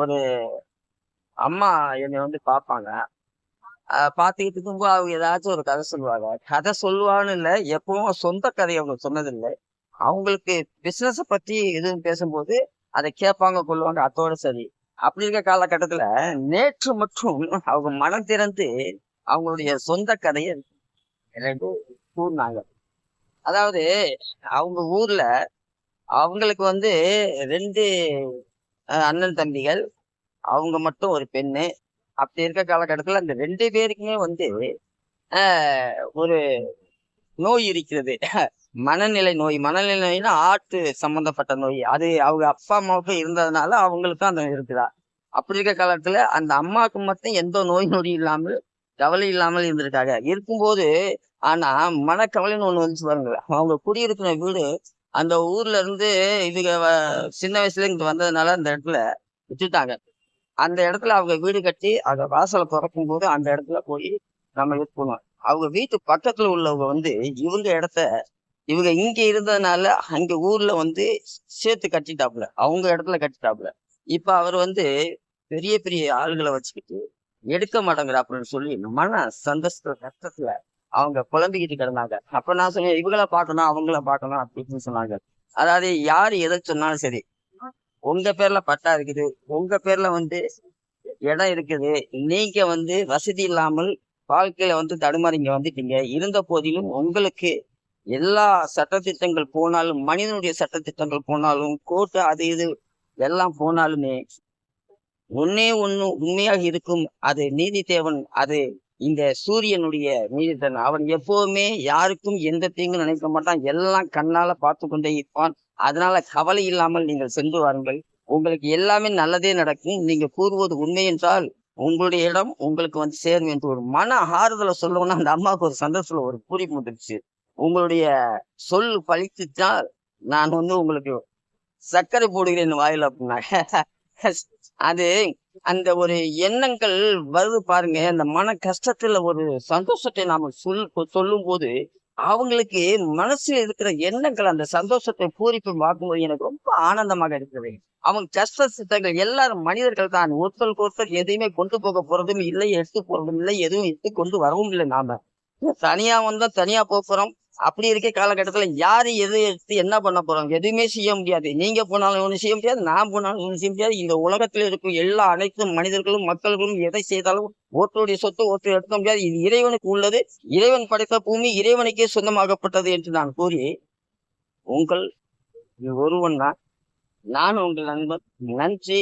ஒரு அம்மா என்னை வந்து பார்ப்பாங்க. பார்த்துக்கிட்டு இருக்கும்போது அவங்க ஏதாச்சும் ஒரு கதை சொல்லுவாங்க. கதை சொல்லுவான்னு இல்லை, எப்பவும் சொந்த கதையை அவங்க சொன்னதில்லை. அவங்களுக்கு பிசினஸ பத்தி எதுவும் பேசும்போது அதை கேட்பாங்க, கொள்வாங்க, அத்தோட சரி. அப்படி இருக்க காலகட்டத்துல நேற்று மற்றும் அவங்க மனம் திறந்து அவங்களுடைய சொந்த கதையை எனக்கு கூறினாங்க. அதாவது அவங்க ஊர்ல அவங்களுக்கு வந்து 2 அண்ணன் தம்பிகள், அவங்க மட்டும் ஒரு பெண்ணு. அப்படி இருக்க காலகட்டத்துல அந்த 2 பேருக்குமே வந்து ஒரு நோய் இருக்கிறது. மனநிலை நோய். மனநிலை நோய்னா ஆர்ட் சம்பந்தப்பட்ட நோய். அது அவங்க அப்பா அம்மாவுக்கு இருந்ததுனால அவங்களுக்கும் அந்த இருக்குதா. அப்படி இருக்க காலத்துல அந்த அம்மாவுக்கு மட்டும் எந்த நோய் நொடி இல்லாமல், கவலை இல்லாமல் இருந்திருக்காங்க. இருக்கும்போது ஆனா மனக்கவலைன்னு ஒண்ணு வந்துச்சு பாருங்க. அவங்க குடியிருக்கிற வீடு அந்த ஊர்ல இருந்து இதுக சின்ன வயசுல இங்க வந்ததுனால அந்த இடத்துல விட்டுட்டாங்க. அந்த இடத்துல அவங்க வீடு கட்டி அந்த வாசலை திறக்கும் போது அந்த இடத்துல போய் நம்ம இருக்கணும். அவங்க வீட்டு பக்கத்துல உள்ளவங்க வந்து இவங்க இடத்த இவங்க இங்க இருந்ததுனால அங்க ஊர்ல வந்து சேர்த்து கட்டிட்டாப்புல, அவங்க இடத்துல கட்டிட்டாப்புல. இப்ப அவர் வந்து பெரிய பெரிய ஆளுகளை வச்சுக்கிட்டு எடுக்க மாட்டேங்கிறாப்புலன்னு சொல்லி மன சந்தோஷ கஷ்டத்துல அவங்க புலம்பிக்கிட்டு கிடந்தாங்க. அப்ப நான் சொன்னேன், இவங்கள பார்க்கணும் அவங்கள பார்க்கணும் அப்படின்னு சொன்னாங்க. அதாவது யாரு எதை சொன்னாலும் சரி, உங்க பேர்ல பட்டா இருக்குது, உங்க பேர்ல வந்து இடம் இருக்குது, நீங்க வந்து வசதி இல்லாமல் வாழ்க்கையில வந்து தடுமாறி இங்க வந்துட்டீங்க. இருந்த போதிலும் உங்களுக்கு எல்லா சட்டதிட்டங்கள் போனாலும், மனிதனுடைய சட்டதிட்டங்கள் போனாலும், கோர்ட்டு அது இது எல்லாம் போனாலுமே ஒன்னே ஒண்ணு உண்மையாக இருக்கும். அது நீதி தேவன். அது இந்த சூரியனுடைய நீதித்தன். அவன் எப்பவுமே யாருக்கும் எந்த தீங்கும் நினைக்க மாட்டான். எல்லாம் கண்ணால பார்த்து கொண்டே இருப்பான். அதனால கவலை இல்லாமல் நீங்கள் சென்று வாருங்கள். உங்களுக்கு எல்லாமே நல்லதே நடக்கும். நீங்க கூறுவது உண்மை என்றால் உங்களுடைய இடம் உங்களுக்கு வந்து சேரும் என்று ஒரு மன ஆறுதலை சொல்லணும்னா அந்த அம்மாவுக்கு ஒரு சந்தோஷத்துல ஒரு பூரிப்பு வந்துருச்சு. உங்களுடைய சொல் பழித்துட்டால் நான் வந்து உங்களுக்கு சர்க்கரை போடுகிறேன் வாயில அப்படின்னாங்க. அது அந்த ஒரு எண்ணங்கள் வருது பாருங்க. அந்த மன கஷ்டத்துல ஒரு சந்தோஷத்தை நாம சொல்லும் போது அவங்களுக்கு மனசுல இருக்கிற எண்ணங்கள் அந்த சந்தோஷத்தை பூரிப்பு பார்க்கும்போது எனக்கு ரொம்ப ஆனந்தமாக இருக்கிறது. அவங்க கஷ்ட சித்தங்கள் எல்லாரும் மனிதர்கள் தான். ஒருத்தருக்கு ஒருத்தர் எதையுமே கொண்டு போக போறதும் இல்லை, எடுத்து போறதும் இல்லை, எதுவும் எடுத்து கொண்டு வரவும் இல்லை. நாம தனியா வந்தா தனியா போறோம். அப்படி இருக்க காலகட்டத்துல யாரு எது எடுத்து என்ன பண்ண போறோம்? எதுவுமே செய்ய முடியாது. நீங்க போனாலும் ஒண்ணு செய்ய முடியாது, நான் போனாலும் ஒண்ணு செய்ய முடியாது. இந்த உலகத்துல இருக்கும் எல்லா அனைத்து மனிதர்களும் மக்கள்களும் எதை செய்தாலும் ஒருத்தருடைய சொத்து ஒருத்தர் எடுக்க முடியாது. இது இறைவனுக்கு உள்ளது. இறைவன் படைத்த பூமி இறைவனுக்கே சொந்தமாகப்பட்டது என்று நான் கூறி, உங்கள் ஒருவன் தான். நான் உங்கள் நண்பன். நன்றி.